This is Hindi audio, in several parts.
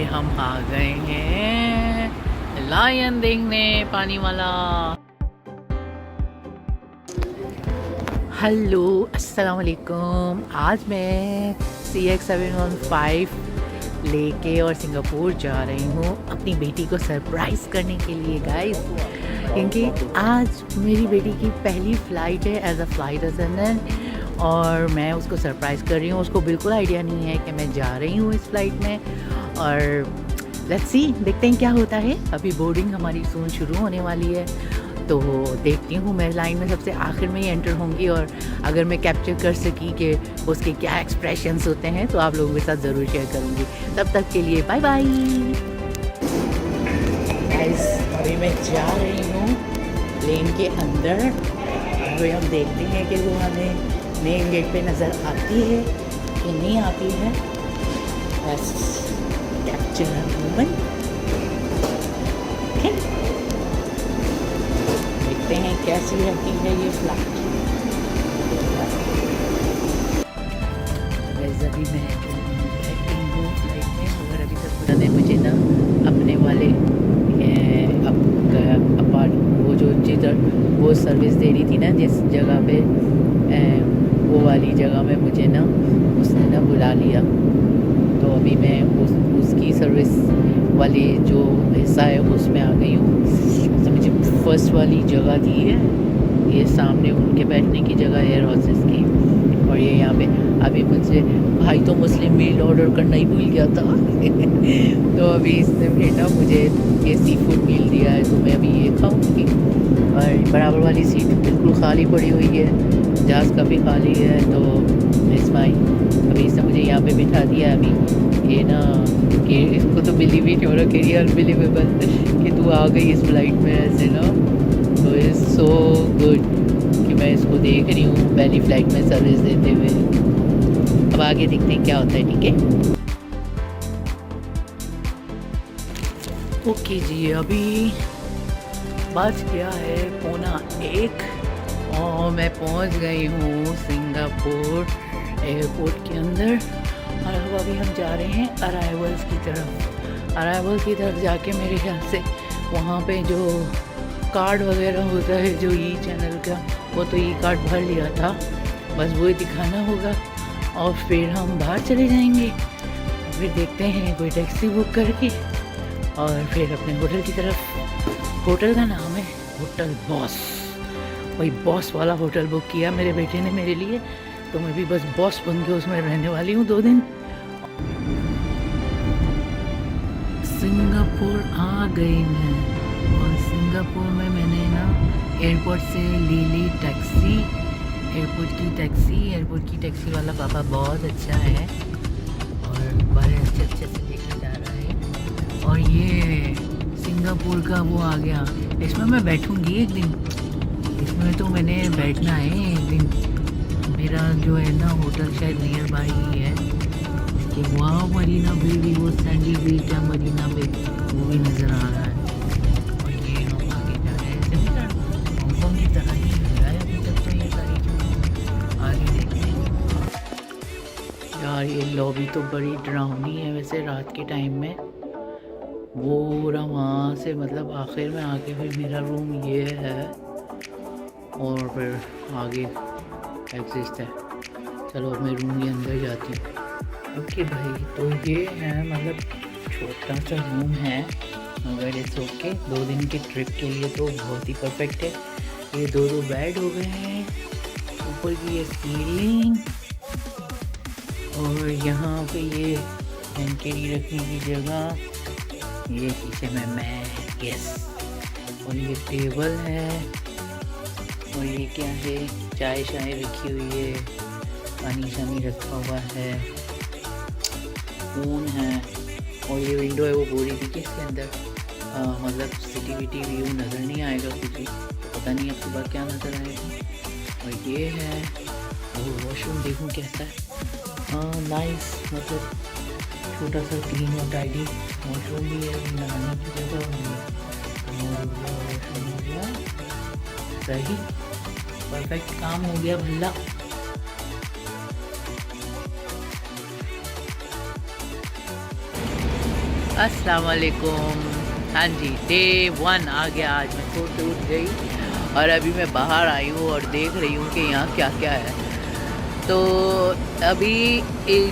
हम आ गए हैं लायन देखने, पानी वाला। हेलो, अस्सलाम वालेकुम। आज मैं CX-715 लेके और सिंगापुर जा रही हूँ अपनी बेटी को सरप्राइज़ करने के लिए गाइस, क्योंकि आज मेरी बेटी की पहली फ़्लाइट है एज अ फ़्लाइट अटेंडेंट और मैं उसको सरप्राइज़ कर रही हूँ। उसको बिल्कुल आइडिया नहीं है कि मैं जा रही हूँ इस फ़्लाइट में, और लेट्स सी, देखते हैं क्या होता है। अभी बोर्डिंग हमारी सून शुरू होने वाली है, तो देखती हूँ। मैं लाइन में सबसे आखिर में ही एंटर होंगी, और अगर मैं कैप्चर कर सकी कि उसके क्या एक्सप्रेशंस होते हैं तो आप लोगों के साथ ज़रूर शेयर करूँगी। तब तक के लिए बाय बाय गाइस। अभी मैं जा रही हूँ प्लेन के अंदर, अभी हम देखते हैं कि वो हमें मेन गेट पे नज़र आती है कि नहीं आती है। बस कैप्चर मोमेंट, देखते हैं कैसी रहती है ये फ्लाइट। अभी मैं बैठी हूँ फ्लाइट में, मगर अभी तक पता नहीं मुझे ना अपने वाले अपार्ट वो जो जिधर वो सर्विस दे रही थी ना, जिस जगह पे वो वाली जगह में मुझे ना उसने ना बुला लिया। तो अभी मैं उसकी सर्विस वाली जो हिस्सा है उसमें आ गई हूँ। तो मुझे फर्स्ट वाली जगह दी है, ये सामने उनके बैठने की जगह एयर हॉस्टेस की, और ये यहाँ पे अभी मुझे भाई तो मुस्लिम मील ऑर्डर करना ही भूल गया था तो अभी इसने बेटा मुझे ये सी फूड मील दिया है, तो मैं अभी ये खाऊंगी। और बराबर वाली सीट बिल्कुल खाली पड़ी हुई है, जहाज़ का भी खाली है, तो इस भाई अभी इसने मुझे यहाँ पे बिठा दिया। अभी ये ना कि इसको तो बिलीव ही नहीं हो रहा कि ये अनबिलीवेबल कि तू आ गई इस फ्लाइट में ऐसे ना। तो इट्स सो गुड कि मैं इसको देख रही हूँ पहली फ़्लाइट में सर्विस देते हुए। अब आगे देखते हैं क्या होता है, ठीक है। ओके जी, अभी बज गया है 1:15 और मैं पहुंच गई हूँ सिंगापुर एयरपोर्ट के अंदर, और अब अभी हम जा रहे हैं अराइवल्स की तरफ। अराइवल्स की तरफ जाके मेरे ख्याल से वहाँ पे जो कार्ड वगैरह होता है जो ई चैनल का, वो तो ई कार्ड भर लिया था, बस वही दिखाना होगा और फिर हम बाहर चले जाएंगे। फिर देखते हैं कोई टैक्सी बुक करके और फिर अपने होटल की तरफ। होटल का नाम है होटल बॉस, वही बॉस वाला होटल बुक किया मेरे बेटे ने मेरे लिए, तो मैं भी बस बॉस बन के उसमें रहने वाली हूँ 2 दिन। सिंगापुर आ गई मैं, और सिंगापुर में मैंने ना एयरपोर्ट से ली टैक्सी, एयरपोर्ट की टैक्सी वाला पापा बहुत अच्छा है और बड़े अच्छे से लेकर जा रहा है। और ये सिंगापुर का वो आ गया, इसमें मैं बैठूंगी एक दिन, इसमें तो मैंने बैठना है एक दिन। मेरा जो है ना होटल शायद नियर बाई ही है, कि वहाँ मरीना बे भी, वो सैंडी बीच है मरीना बे, वो भी नज़र आ रहा है। और ये हम आगे जा रहे हैं, ऐसे हांगकॉन्ग की तरह ही लग रहा है अभी तक तो ये सारी चीज़ें। आगे देखते हैं यार, ये लॉबी तो बड़ी डरावनी है वैसे रात के टाइम में। पूरा वहाँ से मतलब आखिर में आके फिर मेरा रूम ये है, और फिर आगे एग्जिस्ट है। चलो अब मैं रूम के अंदर जाती हूँ। ओके भाई, तो ये है मतलब छोटा सा रूम है, मगर इट्स ओके। 2 दिन के ट्रिप के लिए तो बहुत ही परफेक्ट है। ये 2 बेड हो गए हैं, ऊपर की ये सीलिंग, और यहाँ पे ये हैंकेरी रखने की जगह, ये शीशे में मैं यस, और ये टेबल है, और ये क्या है, चाय रखी हुई है, पानी शानी रखा हुआ है, फ़ोन है, और ये विंडो है वो पूरी थी कि इसके अंदर मतलब सिटी विटी व्यू नज़र नहीं आएगा कुछ भी, पता नहीं अब सुबह क्या नज़र आएगा। और ये है वो वॉशरूम, देखूँ कैसा है। हाँ नाइस, मतलब छोटा सा क्लीन और टाइडी वॉशरूम भी है, नहाने की जगह भी है, और वॉशरूम हो गया सही, परफेक्ट काम हो गया भल्ला। अस्सलाम वालेकुम। हाँ जी, डे 1 आ गया। आज मैं सो के उठ गई और अभी मैं बाहर आई हूँ और देख रही हूँ कि यहाँ क्या क्या है। तो अभी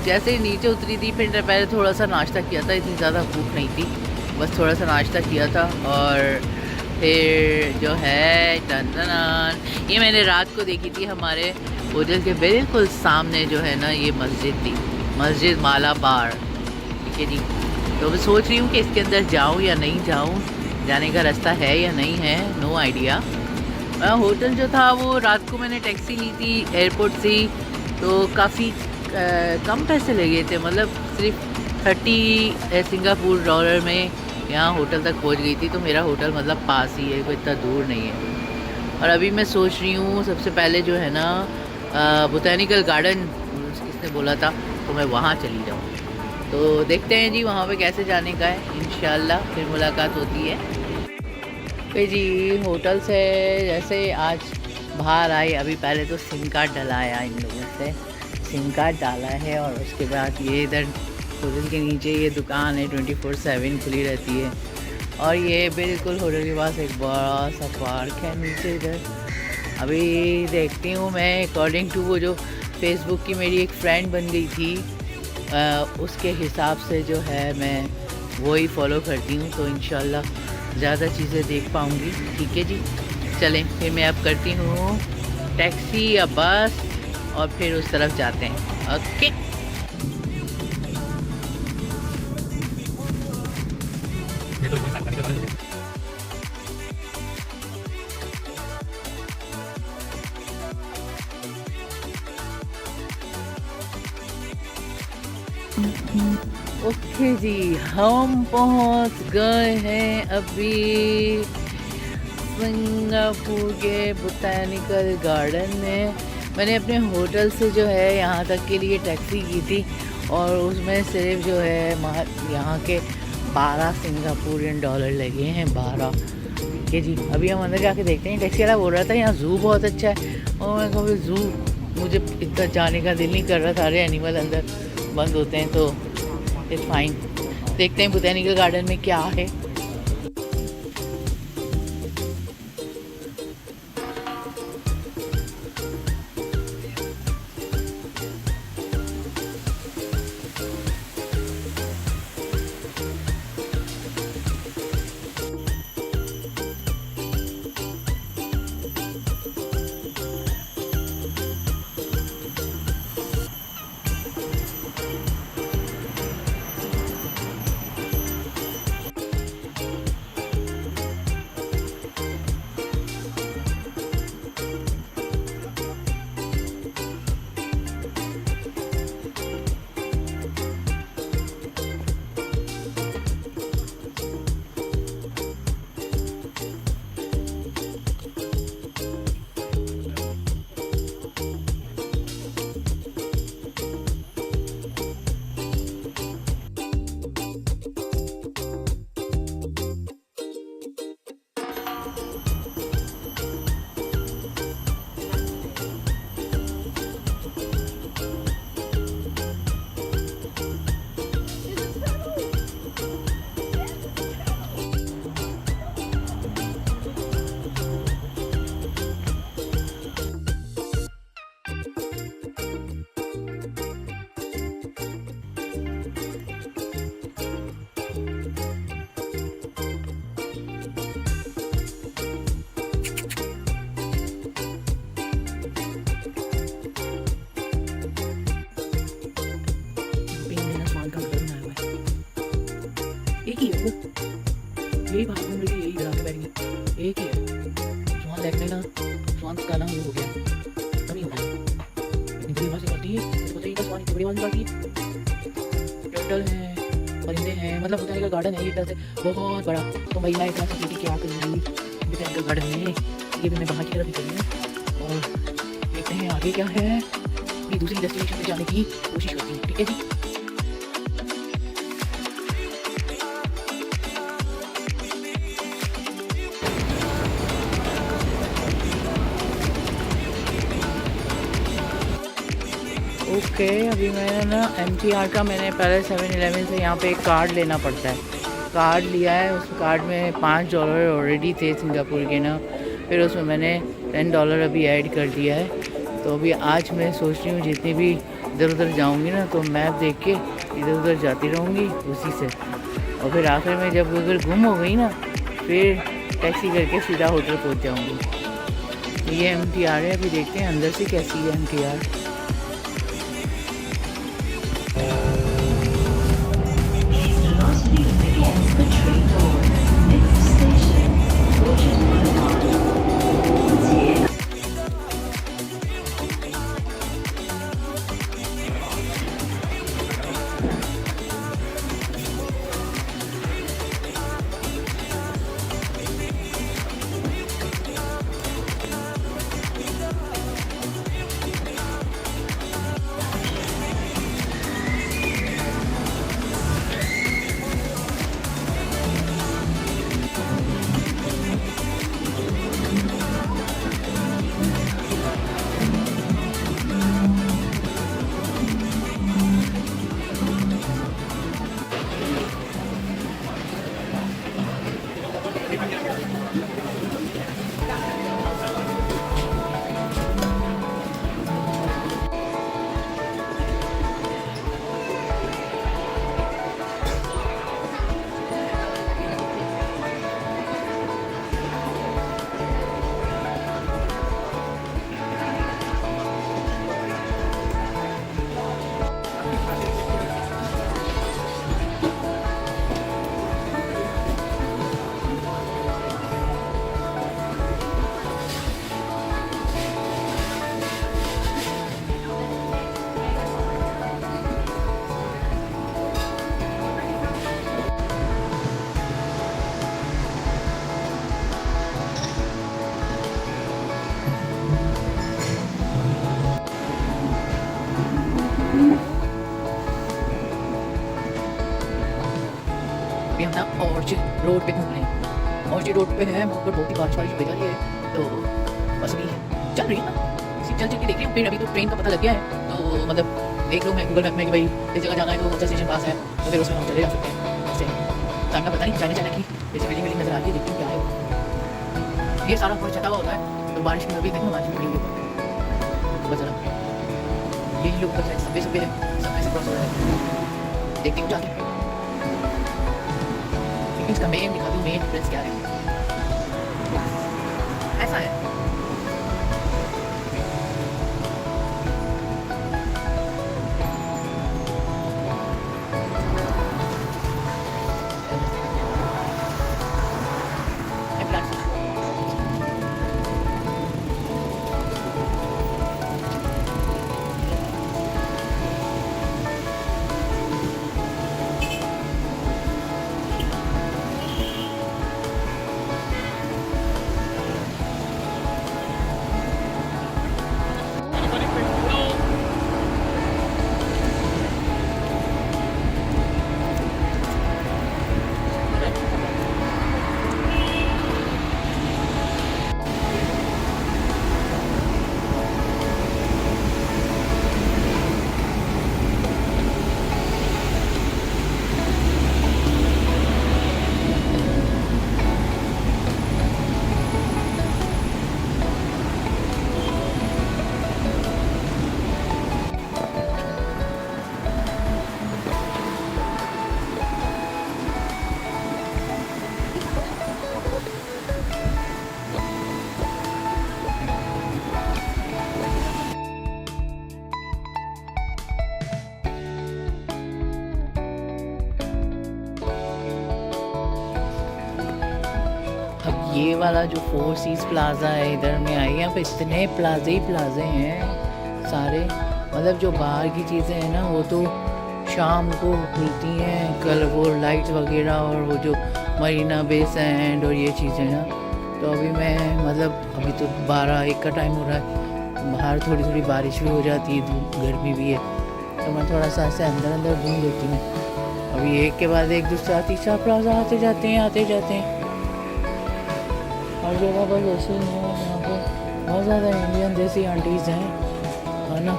जैसे ही नीचे उतरी थी, फिर पहले थोड़ा सा नाश्ता किया था, इतनी ज़्यादा भूख नहीं थी, बस थोड़ा सा नाश्ता किया था। और फिर जो है ये मैंने रात को देखी थी, हमारे होटल के बिल्कुल सामने जो है ना ये मस्जिद थी, मस्जिद मालाबार। ठीक है जी। तो मैं सोच रही हूँ कि इसके अंदर जाऊँ या नहीं जाऊँ, जाने का रास्ता है या नहीं है, नो आइडिया। होटल जो था वो रात को मैंने टैक्सी ली थी एयरपोर्ट से, तो काफ़ी कम पैसे लगे थे, मतलब सिर्फ 30 सिंगापुर डॉलर में यहाँ होटल तक पहुँच गई थी। तो मेरा होटल मतलब पास ही है, कोई इतना दूर नहीं है। और अभी मैं सोच रही हूँ सबसे पहले जो है ना बोटैनिकल गार्डन किसने बोला था, तो मैं वहाँ चली जाऊँ। तो देखते हैं जी वहाँ पे कैसे जाने का है, इंशाल्लाह फिर मुलाकात होती है। फिर जी होटल से जैसे आज बाहर आए, अभी पहले तो सिम कार्ड डलाया इन लोगों से, सिम कार्ड डाला है। और उसके बाद ये इधर होटल के नीचे ये दुकान है, 24/7 खुली रहती है। और ये बिल्कुल होटल के पास एक बड़ा सा पार्क है नीचे इधर। अभी देखती हूँ मैं, अकॉर्डिंग टू वो जो फेसबुक की मेरी एक फ्रेंड बन गई थी, उसके हिसाब से जो है मैं वही फॉलो करती हूँ, तो इंशाल्लाह ज़्यादा चीज़ें देख पाऊँगी। ठीक है जी, चलें फिर मैं अब करती हूँ टैक्सी या बस और फिर उस तरफ जाते हैं। ओके। ओके जी, हम पहुंच गए हैं अभी सिंगापुर के बोटैनिकल गार्डन में। मैंने अपने होटल से जो है यहाँ तक के लिए टैक्सी की थी और उसमें सिर्फ जो है यहाँ के 12 सिंगापुरियन डॉलर लगे हैं, 12। ठीक है जी, अभी हम अंदर जाके देखते हैं। टैक्सी वाला बोल रहा था यहाँ ज़ू बहुत अच्छा है, और मैं कभी ज़ू मुझे इतना जाने का दिल नहीं कर रहा, सारे एनिमल अंदर बंद होते हैं, तो इट्स फाइन। देखते हैं बोटैनिकल गार्डन में क्या है। एक ही है वो, यही बात घूम रही, यही जगह पे बैठेंगे, एक ही है। स्वान देखने ना, स्वान का नाम ये हो गया, कभी होता है इतनी बड़ी आवाज़ निकलती है, इसको चाहिए था स्वान इतनी बड़ी आवाज़ निकलती है। टर्टल है, परिंदे हैं, मतलब बोटैनिकल गार्डन है ये तरह से बहुत बड़ा। तो भाई मैं इतना सी क्या करूँगी बोटैनिकल गार्डन में, ये भी मैं बाहर की तरफ ही चली हूँ और देखते हैं आगे क्या है। मैं दूसरी डेस्टिनेशन पे जाने की कोशिश करती हूँ। ठीक है जी। ओके ओके, अभी मैंने ना MTR का मैंने पहले 7-Eleven से यहाँ पे एक कार्ड लेना पड़ता है, कार्ड लिया है। उस कार्ड में $5 ऑलरेडी थे सिंगापुर के ना, फिर उसमें मैंने $10 अभी ऐड कर दिया है। तो अभी आज मैं सोच रही हूँ जितनी भी इधर उधर जाऊँगी ना तो मैप देख के इधर उधर जाती रहूँगी उसी से, और फिर आखिर में जब अगर गुम हो गई ना फिर टैक्सी करके सीधा होटल पहुँच जाऊँगी। तो ये MTR है, अभी देखते हैं अंदर से कैसी है MTR। अभी हम ना ऑर्चिड रोड पे घूम रहे हैं। ऑर्चिड रोड पे है, वहाँ पर बहुत ही बारिश हो रही है, तो बस अभी चल रही है ना, चल के देख रही हूँ। फिर अभी तो ट्रेन का पता लग गया है, तो मतलब देख लो मैं गूगल मैप में कि भाई इस जगह जाना है तो कौन सा स्टेशन पास है, तो फिर उसमें हम चले जा सकते हैं। ऐसे टाइम का पता नहीं, जाने की जैसे बिल्डिंग बिल्डिंग नजर आ रही है, देखते हैं क्या है। ये सारा पूरा छटा हुआ होता है, तो बारिश में अभी देखो बारिश पड़ेगी बस जरा। यही लोग सफेद सफेद है, सफेद से क्रॉस हो रहा है, देखते हैं जाके इसका मेन दिखा दूँ, मेन डिफरेंस क्या है। ऐसा है ये वाला जो 4 सीज प्लाज़ा है इधर में आई, यहाँ पे इतने प्लाजे ही प्लाजे हैं सारे। मतलब जो बाहर की चीज़ें हैं ना वो तो शाम को खुलती हैं, कलरफुल लाइट्स वगैरह, और वो जो मरीना बे सैंड और ये चीज़ें ना। तो अभी मैं मतलब अभी तो 12-1 का टाइम हो रहा है, बाहर थोड़ी थोड़ी बारिश भी हो जाती है, धूप गर्मी भी है, तो मैं थोड़ा सा ऐसे अंदर अंदर घूम लेती हूँ। अभी एक के बाद एक दूसरा तीसरा प्लाजा आते जाते हैं। हर जगह पर जैसे ही है, यहाँ पर बहुत ज़्यादा इंडियन जैसी आंटीज़ हैं, है ना,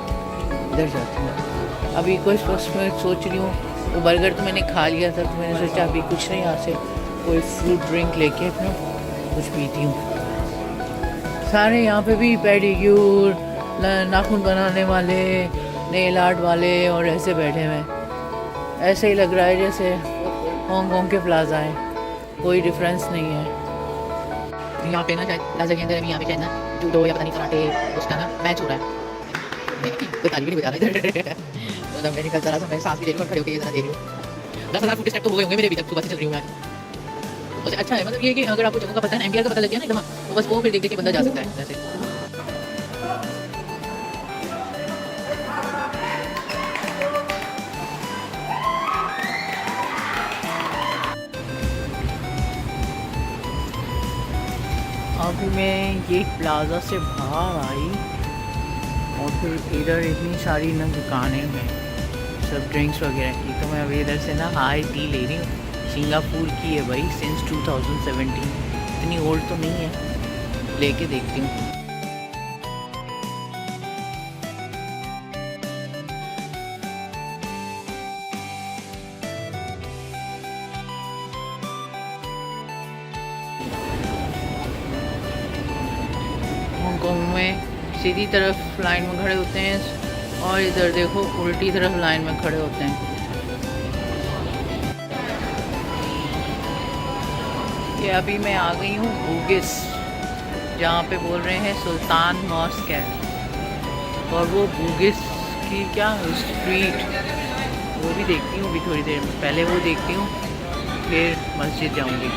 इधर जाती हैं। अभी कुछ बस मैं सोच रही हूँ, वो बर्गर तो मैंने खा लिया था, तो मैंने सोचा अभी कुछ नहीं, यहाँ से कोई फ्रूट ड्रिंक लेके अपना कुछ पीती हूँ। सारे यहाँ पे भी पेडिक्योर, नाखून बनाने वाले, नेल आर्ट वाले और ऐसे बैठे हुए हैं। ऐसे ही लग रहा है जैसे हांगकांग के प्लाजा है, कोई डिफरेंस नहीं है। यहाँ पे ना शायद प्लाजा के अंदर अभी यहाँ पे शायद ना जूडो या पता नहीं कराटे उसका ना मैच हो रहा है। बता रही बता रहा मतलब मैंने कल चला था, मैं सांस भी ले रही हूँ, खड़े होकर ये जरा देख रही हूँ। 10,000 फुट स्टेप तो हो गए होंगे मेरे अभी तक, सुबह से चल रही हूँ मैं। तो अच्छा है, मतलब ये कि अगर आपको जगह का पता है, एमटीआर का पता लग गया ना एकदम, तो बस वो फिर देख देख के बंदा जा सकता है वैसे। अभी मैं ये प्लाजा से बाहर आई और फिर इधर इतनी सारी ना दुकानें हैं, सब ड्रिंक्स वगैरह की। तो मैं अभी इधर से ना हाई टी ले रही हूँ, सिंगापुर की है भाई, सिंस 2017, इतनी ओल्ड तो नहीं है, लेके देखती हूँ। हांगकांग में सीधी तरफ लाइन में खड़े होते हैं और इधर देखो उल्टी तरफ लाइन में खड़े होते हैं। ये अभी मैं आ गई हूँ बुगिस, जहाँ पे बोल रहे हैं सुल्तान मॉस्क है, और वो बुगिस की क्या स्ट्रीट, वो भी देखती हूँ अभी थोड़ी देर में। पहले वो देखती हूँ, फिर मस्जिद जाऊँगी।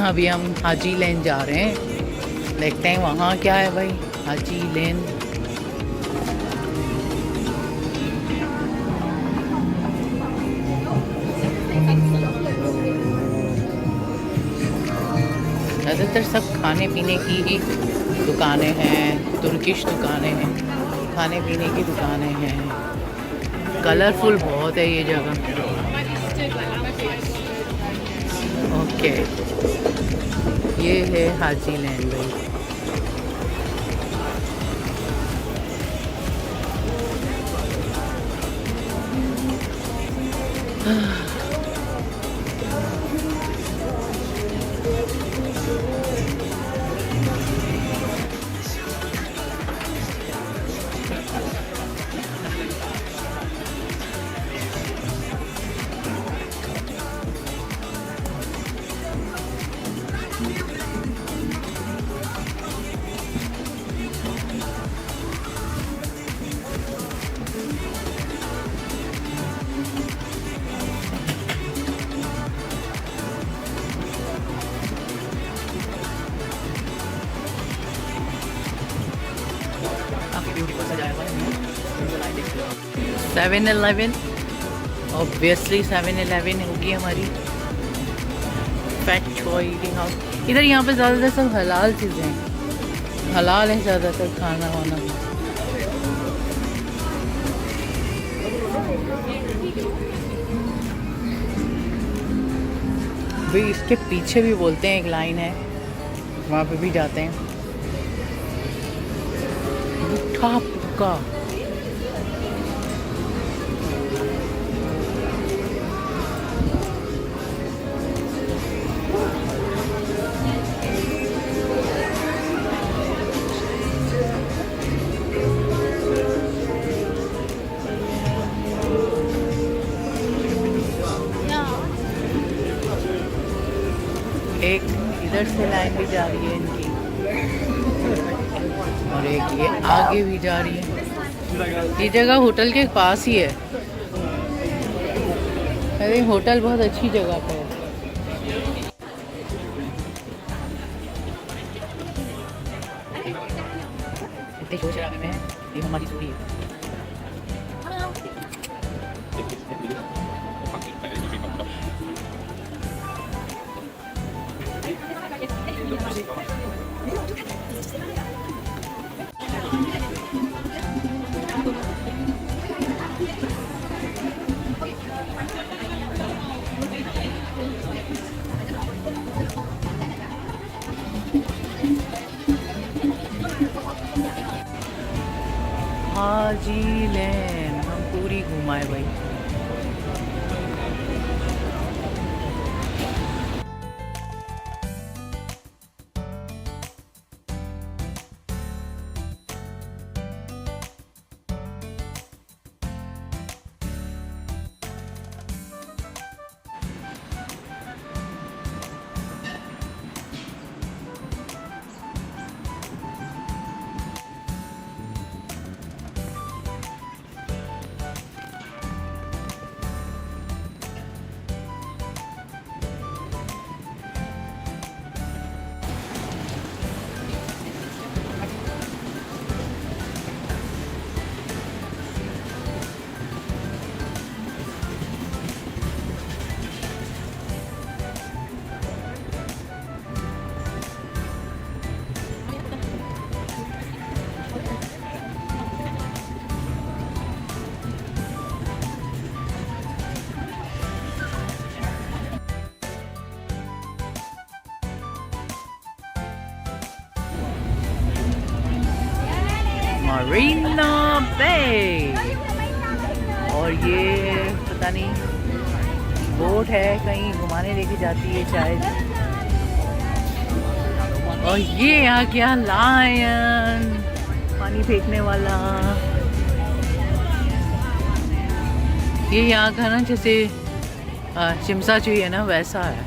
अभी हम हाजी लेन जा रहे हैं, देखते हैं वहाँ क्या है भाई। हाजी लेन ज़्यादातर सब खाने पीने की ही दुकानें हैं, तुर्किश दुकानें हैं, खाने पीने की दुकानें हैं। कलरफुल बहुत है ये जगह। ओके, ये है हाजी लैंड भाई। ब्यूटीफुल सजाया हुआ है। 7-Eleven, ऑब्वियसली 7-Eleven होगी हमारी फैट चॉय ईटिंग हाउस। इधर यहाँ पे ज़्यादातर सब हलाल चीज़ें हैं, हलाल है ज़्यादातर खाना वाना। भाई इसके पीछे भी बोलते हैं एक लाइन है, वहाँ पे भी जाते हैं। मीठा पुक्का, एक इधर से लाइन भी जा रही है इनकी, और एक ये आगे भी जा रही है। ये जगह होटल के पास ही है। अरे होटल बहुत अच्छी जगह पे है। इतने शोर शराबे में ये हमारी स्कूटी है। हाजी लेन हम पूरी घुमाए भाई। मरीना बे, और ये पता नहीं बोट है, कहीं घुमाने लेके जाती है शायद। और ये आ गया लायन, पानी फेंकने वाला। ये यहाँ का ना जैसे शिमसा चुई है ना, वैसा है।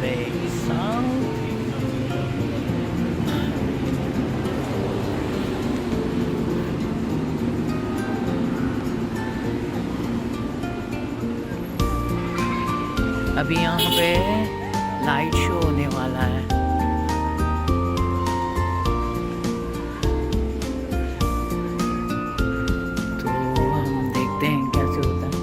very south. अभी यहाँ पे लाइट शो होने वाला है, तो हम देखते हैं कैसे होता है।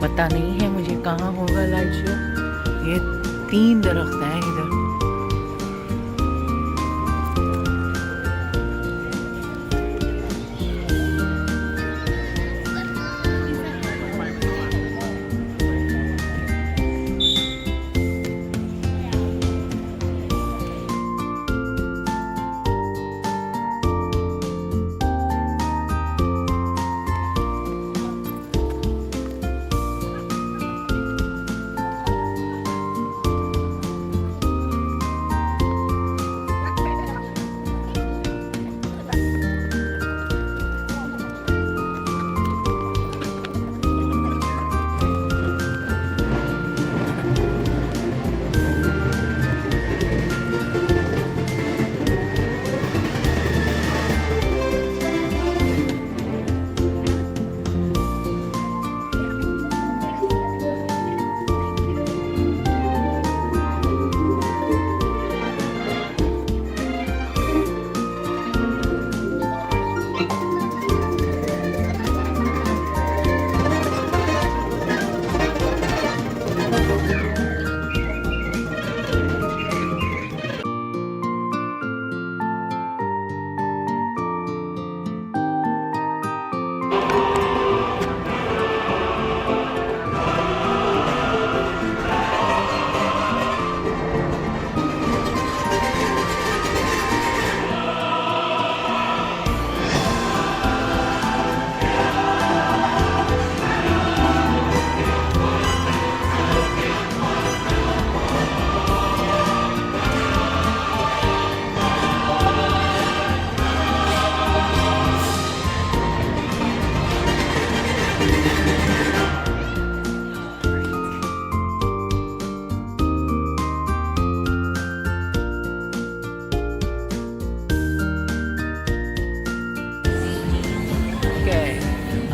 पता नहीं है मुझे कहाँ होगा लाइट शो। ये 3 दरख्त हैं इधर।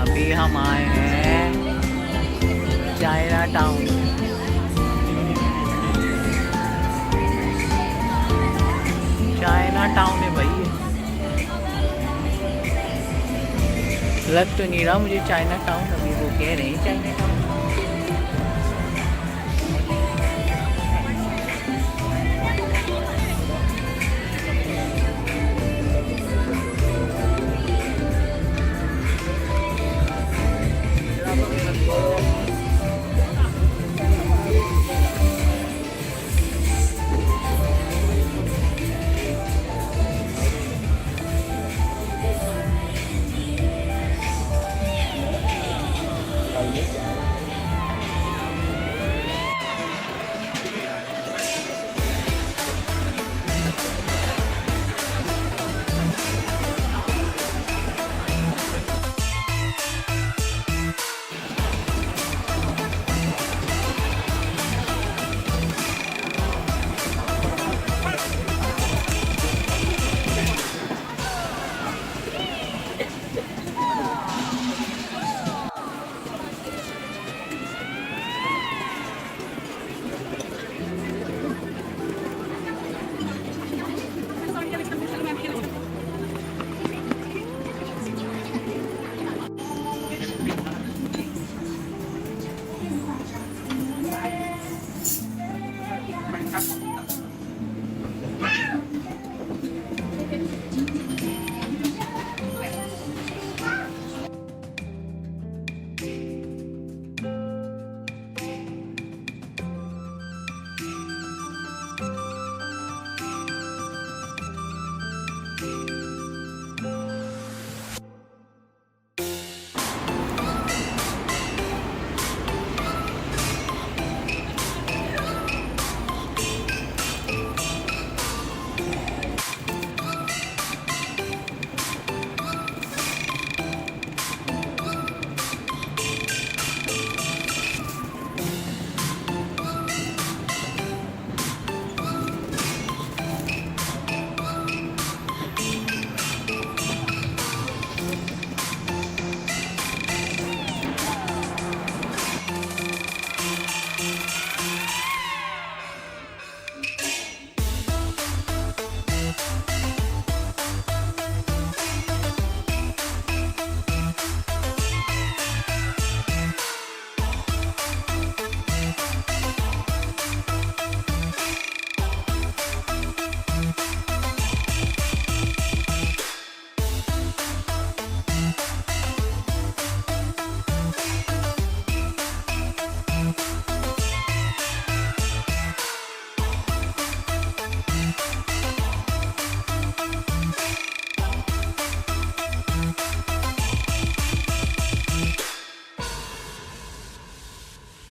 अभी हम आए हैं चाइना टाउन। चाइना टाउन है भाई। लग तो नहीं रहा मुझे चाइना टाउन, अभी वो कह रहे हैं चाइना टाउन।